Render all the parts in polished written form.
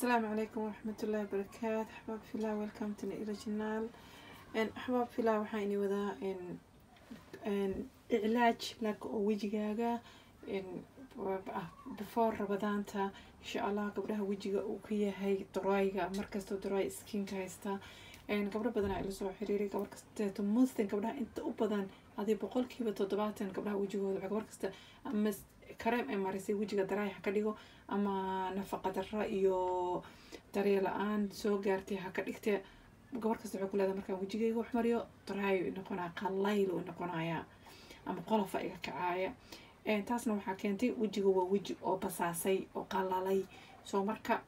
السلام عليكم ورحمة الله وبركاته. أحباب في الله، ويلكم تو إلى جنال. أحباب في الله وحيني وذا إن علاج لك وجهك before رمضانتا إن شاء الله قبلها وجهك وكيه هاي دراية مركز دراي سكين كايستا قبل بدنا إلى سو حريري قبل كست تمثل قبلها أنت أبدا هذه بقول كيف تضبطن قبلها وجهه قبل كست أمس كريم إمارسي وجهك دراي حكديو أما نفقة الرأي طريقة الآن سو قارتي حكديكتي قبل كست عقول هذا مركز وجهك وحمريو دراي إنه كنا قليل وإنه كنا يا أما قلفة إيجا كعاية taasna waxaa keentay wejiga waa weji oo basaasay oo qalalay soo marka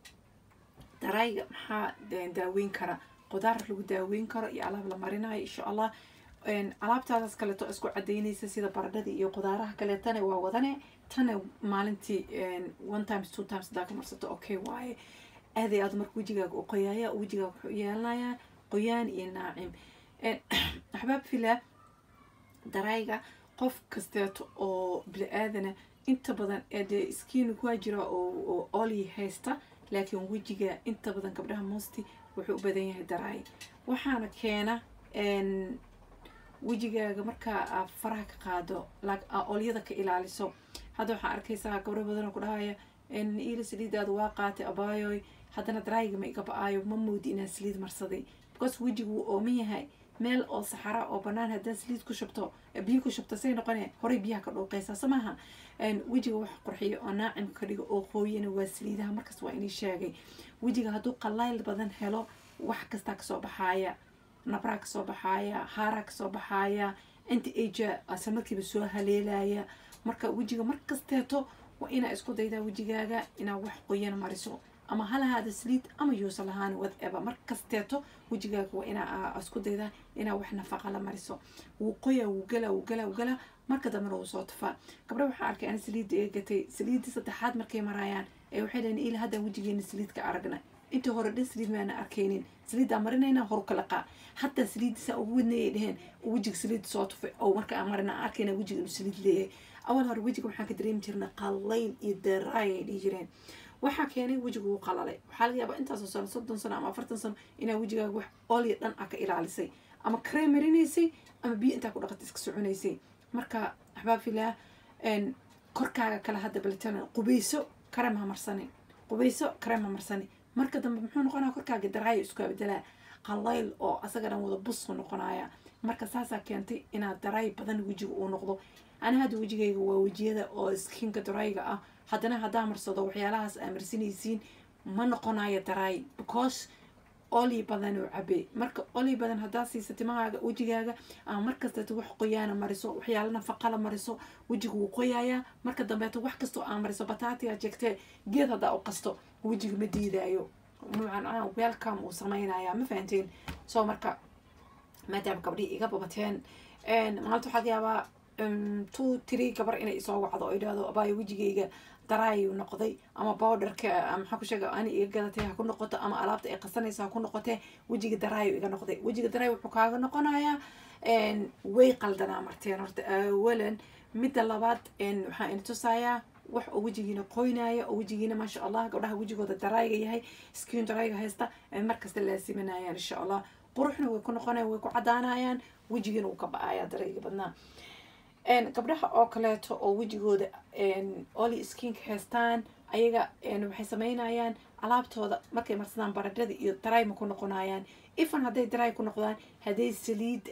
darayga maxaa daaweyn kara qudaar lagu daaweyn karo iyo alaab la marinayo insha Allah alaabtaas kale to isku cadeynaysa sida baradhada iyo qudaaraha kale tan waa wadane tan maalintii one times two times daa ka marsato okay waaye aad marka wejigaaga oo qoyaaya wejigaaga wuxuu yeelanayaa qoyaan iyo naacim ahbaab fila darayga qof kasteeto oo bili-aadana inta badan ee skin ku jira oo oli haysta laakiin wejiga inta badan gabdhaha moosti wuxuu u badan yahay daraay waxaana keena wejigaaga marka faraha ka qaado olyada ka ilaaliso hadda waxaan arkaysaa gabdho badan oo ku dhahaya in ila saliidaada waa qaatay abaayoy haddana darayga ma iga ba'aayo ma moodi inaan saliid marsaday because wejigu oo ma yahay meel oo saxara oo banaan haddii saliid ku shubto biyo ku shubto say noqonay hore biyaha ka dhooqaysa samaha wejiga wax qurxiyo oo naacim ka dhigo oo qooyana waa saliidaha markaas waa inay sheegay wejiga hadduu qalayl badan helo wax kasta ka soo baxaya nabra ka soo baxaya haara ka soo baxaya anti age asamarkiiba soo haleelaya marka wejiga markasteeto waa ina isku daydaa wejigaaga ina wax qoyan mariso ama hal hada saliid ama yuusan lahaan whatever markasteeto wejigaaga waa ina isku daydaa ina wax nafaqa la mariso wuu qoya wuu gala marka dambe uu soo tufaa gabdhaha waxa arkay aan saliid eegatay saliid saddexaad markay marayaan ee waxay leeyihiin ila hadda wejigeena saliidka aragna inta hore dhan saliid ma ana arkeenin saliida marinayna hor kala qaa hatta saliidisa ugu wadnay dheheen wejiga saliid soo tufay oo marka aan marina arkayna wejiga inuu saliid leeyahay awal hore wejiga waxaan ka dareemi jirnaa qalayl iyo daraay ay dhijireen waxa keenay wejigu uu qalalay waxa laga yaabaa intaas oo sano 30 sano ama 40 sano ina wejigaaga wax oli dhan ka ilaalisay ama cream marinaysay ama biyo inta ku dhaqatay iska soconaysay marka ahbaab filaa korkaaga kala hadda baltan qubeyso kareem ha marsanin qubeyso kareem ha marsanin marka dambe muxuu noqonaa korkaaga daraayo isku bedela qalayl oo asaga dhan wada bus noqonaya marka saasa keentay ina daraay badan wejiga uu noqdo ana hada wejigayga waa wejiyada oo skinka darayga ah haddana hadaa marsado waxyaalahaas amarsinaysiin ma noqonayo daraay because oli badan oo cabe marka oli badan hadaa siiso timahaaga wejigaaga ama markasta wax qoyaana mariso waxyaalo nafaqa la mariso wejigu wuu qoyaya marka dambe wax kasto aan mariso bataati aad jeegtay geed hadaa u qasto wejiga ma diidaayo nuucan welcome uu sameynaya ma fahanteen soo marka maadaama gabdhii iga babateen maanta waxaad yaabaa 2-3 gabar inay soo wacdo oo yiraahdo abaayo wejigayga daraay noqday ama powderka ama ku sheega aan iga gadatay ha ku noqoto ama alaabta ay qasanaysa ku noqotay wejiga daraay iga noqday wejiga daraay wuxuu kaaga noqonayaa way qaldanaa marteen horta awalan mid labaad waxa in tusaaya wax oo wejigiina qoynaayo oo wejigiina ma sha Allah gabdhaha wejigooda daraayga yahay skin daraayga haysta markasta la simanayaan insha Allah quruxna way ku noqonayaan way ku cadaanayaan wejigiina uu ka ba'aya daraayga badnaa gabdhaha oo kaleeto oo wejigooda oli skin haystaan ayaga waxay sameynayaan alaabtooda markay marsadaan baradhada iyo daraay ma ku noqonayaan ifan haday daraay ku noqdaan haday saliid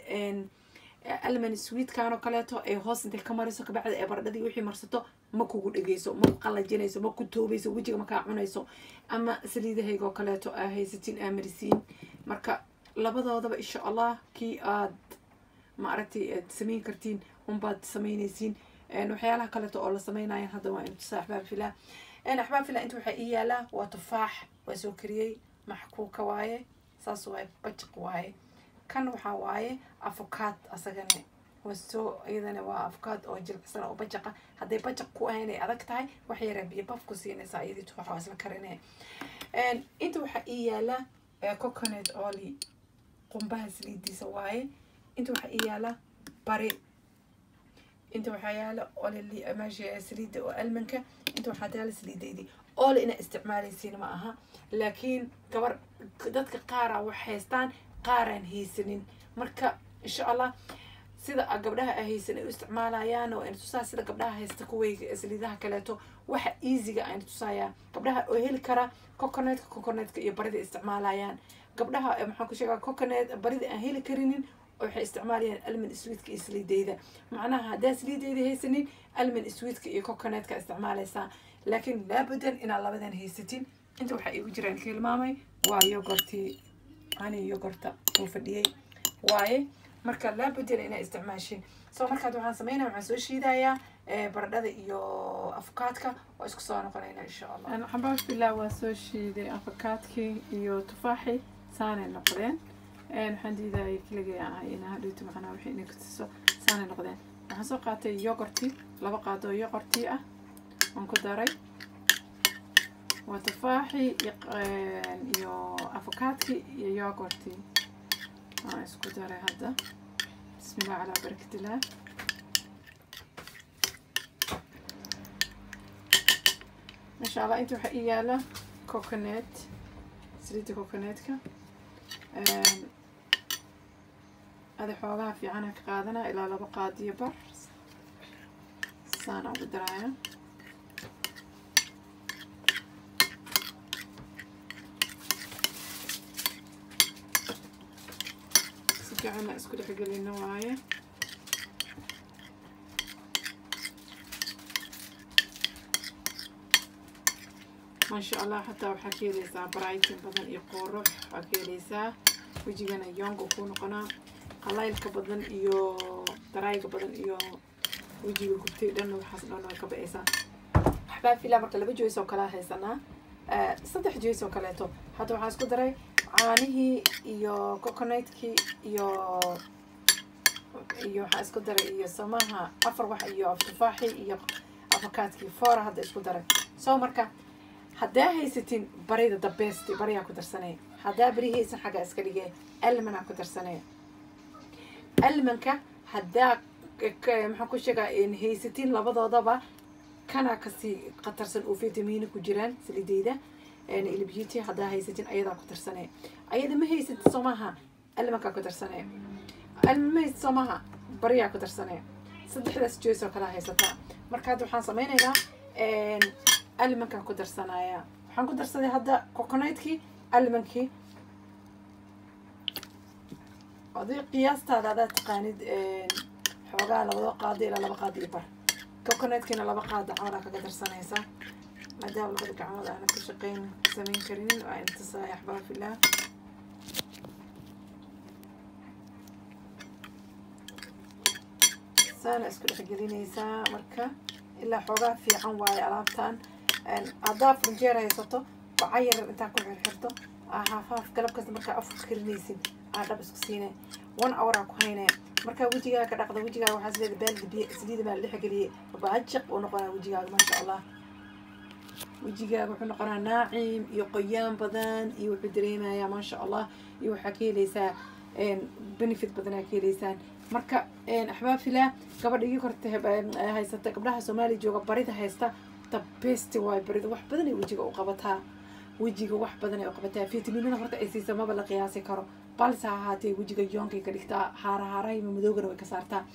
almond sweet kaano kaleeto ee hoos inta ka mariso ka bacda ee baradhada wixii marsato ma kugu dhageyso ma qalajinayso ma ku toobayso wejiga ma ka cunayso ama saliidahayga oo kaleeto haysatin amarisiin marka labadoodaba insha Allah ki aad ma aragtay sameyn kartiin baad sameynaysiin waxyaalaha kale oo la sameynaayo hadda waa inta saaxibaab filaa ahbaab filaa inta waxa iyaala waa tufaax waa soo kariyay maxkuuka waaye saas waa bajaq waaye kan waxa waaye avocado asagana waa soo iyadana waa avocado oo jilicsan oo bajaqa haday bajaq ku aanay adag tahay wax yar biyo baf ku siinaysa iyadii tufaax waa isla karinay inta waxa iyaala coconut oil qumbaha saliidiisa waaye inta waxa iyaala bari انت وحياله اول اللي ماشي سليده والمنكه انت وحتاله سليديدي اول انا استعماليسين ما اها لكن كبر dadka qaar waxaystaan qaaran haysanin marka insha Allah sida gabdhaha haysan ay isticmaalayaan oo in tusaa sida gabdhaha haysta kuwayga saliidaha kaleeto waxa easy-ga ay tusaaya gabdhaha oo heli kara coconut iyo barida isticmaalayaan gabdhaha maxaan ku sheegaa coconut barida aan heli karinin waxay isticmaalayaan almond sweetka iyo saliidayda macnaha hadaa saliidayda haysanin almond sweetka iyo coconut-ka isticmaalaysaa laakiin laabadan inaad labadan haysatin inta waxa igu jiraan kelmaamay waa yogurtii ani yogurta oo fadhiyay waaye marka laabadan inaad isticmaashin soo markaad waxaan sameynaa waxaan soo shiidayaa baradhada iyo afkaadka oo isku soo noqonayna insha Allah ana xabaab bilaa waa soo shiiday afkaadkii iyo tufaaxi saanay noqdeen waxaan diiday kaliya inaan hadhowto macnaa wixii inay ku tuso saanay noqdeen waxaan soo qaatay yogurtii 2 qaado yogurtii ah aan ku daray وتفاحي يو أفوكاتي يوغورتي اسكو داري هذا بسم الله على بركة الله ما شاء الله انتو حقيقة كوكونات سليد كوكوناتك هذا حوغها في عنك قادنا إلى لبقى ديبر سانا ودرايا كأنا اسكت حق لي النوايا ما شاء الله حتى وحكي لي سا برايتين بدن يقورو حكي لي سا وجينا يونغ كون قنا قلايلك بدن iyo darayga badan iyo wajiga gubtay dhan waxaas dhan ka baaisa waxba fiila marka laba joys oo kala haysanaa saddex joys oo kaleeto hadda waxaan isku daray caanihii iyo coconut-kii iyo waxaan isku daray iyo samaha afar wax iyo tufaaxi iyo afakaadkii foora hadda isku daray soo marka haddaa haysatin barida the best bariyaa ku darsanay haddaa barihaysan xagga iska dhigay almanaa ku darsanay almanka haddaa maxaan ku sheegaa in haysatin labadoodaba kana kasii qatarsan oo fitamiino ku jiraan saliidayda إلى بيوتي هذا هي ستين أيضا كتر سنة أيضا ما هي ست سماها المكا كتر سنة الميت سماها بريا كتر سنة صدق حدا سجوس وكلا هي ستا مركز وحنا سمينا إلى المكا كتر سنة يا وحنا كتر سنة هذا كوكونايتكي المكي هذه قياس هذا تقاند حوجا لو قاضي إلى لو قاضي بر كوكونايتكي لو قاضي عمرك كتر سنة يسا مادام لقد قعمود أنا كل شقين سمين كريمين وأنت صايح أحباب في الله سانا اسكت خجليني سا مركا إلا حوجا في عنواي علابتان أضاف رجيرة يسطو وعير أنت كل حرته حفاف قلب كذا مركا أفكر كرنيسين عاد بس كسينة 1 hour كهينة مركا وجهها كذا قد وجهها وحاسة البال دبي سديد ما اللي حقلي وبعجق ونقرأ وجهها ما شاء الله وجهها وحنا نقرأ ناعم يقيام بدن يوحدرينا يا ما شاء الله يوحكي ليسا بنفيت بدنا كي ليسان مركا أحباب في الله قبل يكرت هاي ستة قبلها سومالي جو بريدها هيستا طبيستي واي بريد واحد بدني وجهها وقبتها وجهها واحد بدني وقبتها فيتاميننا فرت أساسا ما بلا قياسي كرو بالسا هاتي وجهها يونكي كريكتا هاراي من مدوغر وكسارتا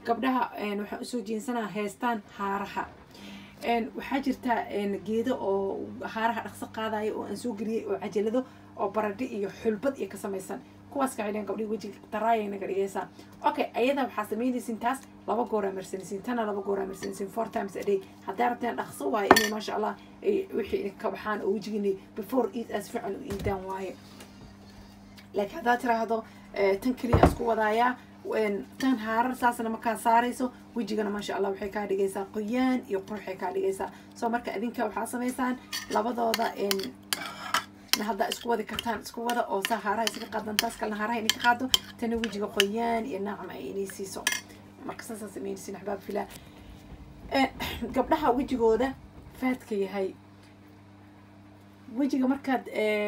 قبلها وحنا أسو جنسنا هيستان هارها waxaa jirta geedo oo haaraha dhaqso qaadayo oo aan soo geliyay oo cajalado oo baradhi iyo xulbad iyo ka samaysan kuwaas ka xidhan gabdhiga wajiga taraayayna ka dhigaysaa okay ayada waxaa samaynaysin taas 2 goor amarsanaysin tana 2 goor amarsanaysin 4 times a day haddaa rabtaan dhaqso waaye inay maasha Allah wixii ka baxaan oo wajigiina before eat as fiican u iidaan waaye laakiin haddaa tiraahdo tan kaliya isku wadaaya tan haarar saasna markaa saarayso wajigana ma sha Allah waxay ka dhigaysaa qoyaan iyo qurux ka dhigaysaa soo marka idinka waxa sameeysan labadooda hadda isku wadi kartaan isku wada oo sahaara iska qadan taas kala haaraha in ka qaado tan wajiga qoyaan iyo nacam ay inay siiso marka saas sameeysin ahbaab fila gabdhaha wajigooda faadka yahay wejiga markaad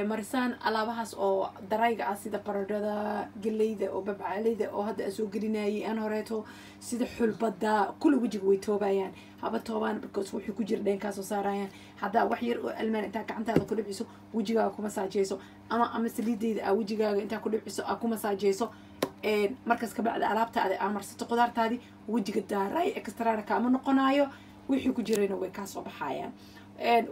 marisaan alaabahaas oo darayga ah sida baradhada galeyda oo babcaaleyda oo hadda soo gelinayay aan horeeto sida xulbada kulli wejiga way toobayaan haba toobaan because wuxuu ku jira dheenkaas oo saarayaan haddaa wax yar oo almaan intaa gacantaada ku dhibciso wejigaaga ku masaajeyso ama saliideyda aa wejigaaga intaa ku dhibciso aa ku masaajeyso markaas kabacda alaabtaada aa marsato qudaartaadii wejiga daaray extraana kaama noqonayo wixii ku jirayna way kaa soo baxayaan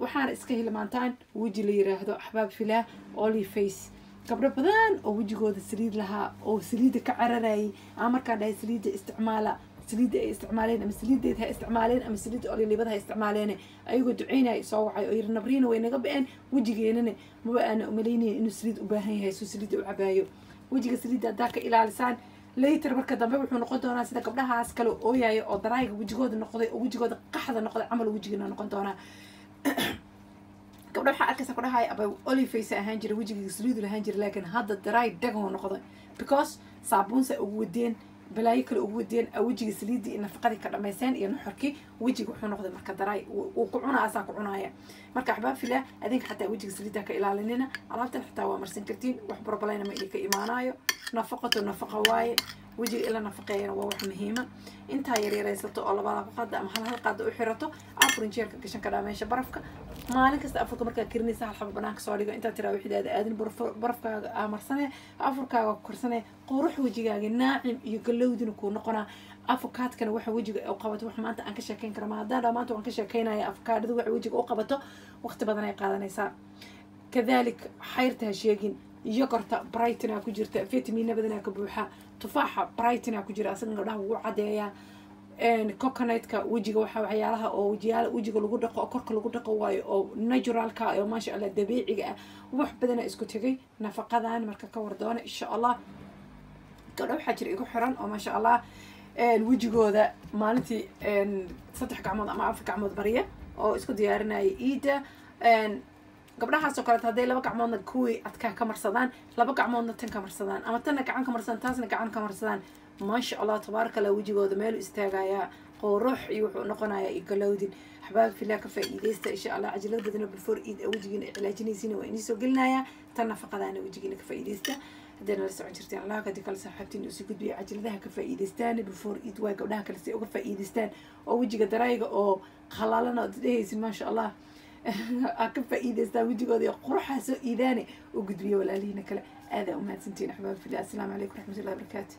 waxaana iska hilmaantaan weji la yiraahdo axbaab filaa olive face gabdho badan oo wejigooda saliid lahaa oo saliida ka cararayay ama markaan dhahay saliida isticmaala saliida ay isticmaaleen ama saliideed ha isticmaaleen ama saliida olilibada ha isticmaaleen ayagoo duceynaya soo wacay oo yiri nabriina way naga ba'een wejigeenana maba aana umalaynaya inuu saliid u baahan yahay soo saliida u cabaayo wejiga saliida haddaa ka ilaalisaan later marka dambe wuxuu noqon doonaa sida gabdhahaas kale ooyaya oo darayga wejigooda noqday oo wejigooda qaxda noqday camal wejigiina noqon doonaa gabdha waxaa arkaysa ku dhahay aba olive face ahaan jira wejigiga saliidu lahaan jira laakiin hadda daray dhagoo noqday because saabuunsa ugu wadeen balaayo kale ugu wadeen wejiga saliidii iyo nafaqadii ka dhamayseen iyo nuxurkii wejiga wuxuu noqday marka daray uu ku cunaa asaa ku cunaya marka axbaab filaa adinka xataa wejiga saliida ka ilaalinina alaabtan xataa waa marsan kartiin wax barbalayna ma idinka imaanayo nafaqato nafaqa waaye wejiga ila nafaqeeyana waa wax muhiima intaa yaryaraysato oo labada qaada ama hal qaada u xirato afur injeerka gashan ka dhameesha barafka maalin kasta afurka markaa kirinaysa hal xabo banaanka soo dhigo intaa tiraa wixidaada aadin barafkaaga amarsane afurkaaga korsane qurux wejigaaga naacim iyo galowdina kuu noqonaa afkaadkana waxa wejiga u qabato wax maanta aan ka sheekeyn kara ma haddaan maanta waan ka sheekeynaya afkaadada waxa wejiga u qabato waqti badan ay qaadanaysaa kadalik xayrta ha sheegin yogurta brighton ku jirta vitamin badan ka buuxa tufaaxa brighton ku jira asaga gabdhaha wuu cadeeyaa coconut-ka wejiga waxa waxyaalaha oo wejiga lagu dhaqo oo korka lagu dhaqo waayo oo naturalka oo maasha Allah dabiiciga ah wax badan isku tagay nafaqadan marka ka wardoona insha Allah gabdhaha waxa jira igu xiran oo maasha Allah wejigooda maalintii 3 gacmood ama 4 gacmood bariya oo isku diyaarinaya iida gabdhahaas oo kale haday 2 gacmoodna kuwii adkaa ka marsadaan 2 gacmoodna tan ka marsadaan ama tan gacan ka marsadaan taasna gacan ka marsadaan ما شاء الله تبارك الله وجهه ميل استاغايا قروح يوحو نقنايا يقلودين حباب في الله كفايديستا ان شاء الله عجلة بدنا بالفور ايد وجهنا علاجينيسين واني سو قلنايا تنا فقدانا وجهنا كفايديستا هدينا لسه عجرتين الله قد كل صاحبتين اسي قد بي عجلدها كفايديستان بالفور ايد واي قبلها كل سي كفايديستان او وجهك درايغا او خلالنا دهيسين ما شاء الله كفايديستا وجهودي قروحها سو ايداني وقد بي ولا لينا كلا هذا وما سنتين احباب في الله السلام عليكم ورحمه الله وبركاته.